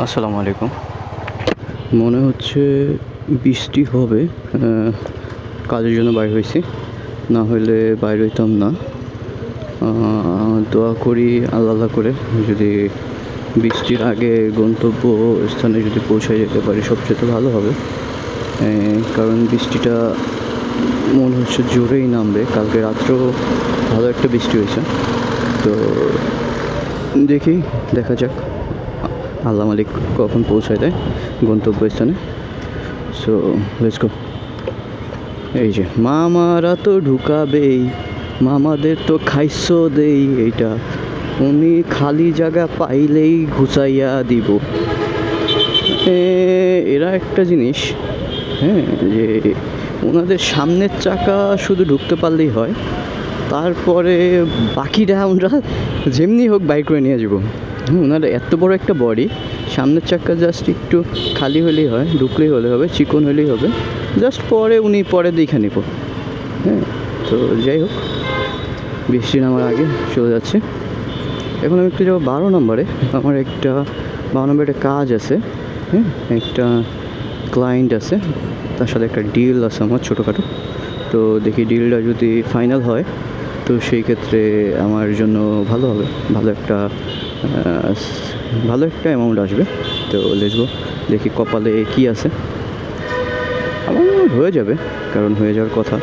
আসসালামু আলাইকুম। মনে হচ্ছে বৃষ্টি হবে। কাজের জন্য বাইর হইছি, না হইলে বাইর হইতাম না। দোয়া করি আল্লাহ আল্লাহ করে যদি বৃষ্টির আগে গন্তব্য স্থানে যদি পৌঁছে যেতে পারি সবচেয়ে ভালো হবে। কারণ বৃষ্টিটা মনে হচ্ছে জোরেই নামবে। কালকে রাত্রেও ভালো একটা বৃষ্টি হয়েছে। তো দেখি, দেখা যাক আল্লাহ মালিক কখন পৌঁছায় দেয় গন্তব্যস্থানে। So let's go. এই যে মামারা তো ঢুকাবেই, মামাদের তো খাইছো দেই, এইটা উনি খালি জায়গা পাইলেই ঘুচাইয়া দিব। এরা একটা জিনিস, হ্যাঁ, যে ওনাদের সামনের চাকা শুধু ঢুকতে পারলেই হয়, তারপরে বাকিটা আমরা যেমনি হোক বাইক করে নিয়ে যাবো। ওনার এত বড় একটা বডি, সামনের চাকা জাস্ট একটু খালি হলেই হয়, ঢুকলেই হলে হবে, চিকন হলেই হবে, জাস্ট পরে উনি পরে দেখে নিব। হ্যাঁ, তো যাই হোক, বৃষ্টি নামার আগে চলে যাচ্ছে। এখন আমি একটু যাবো 12 নম্বরে। আমার একটা 12 নম্বরে একটা কাজ আছে। হ্যাঁ, একটা ক্লায়েন্ট আছে, তার সাথে একটা ডিল আছে আমার ছোটোখাটো। তো দেখি ডিলটা যদি ফাইনাল হয় তো সেই ক্ষেত্রে আমার জন্য ভালো হবে, ভালো একটা অ্যামাউন্ট আসবে। তো লেটস গো, দেখি কপালে কী আছে। আমার হয়ে যাবে, কারণ হয়ে যাওয়ার কথা।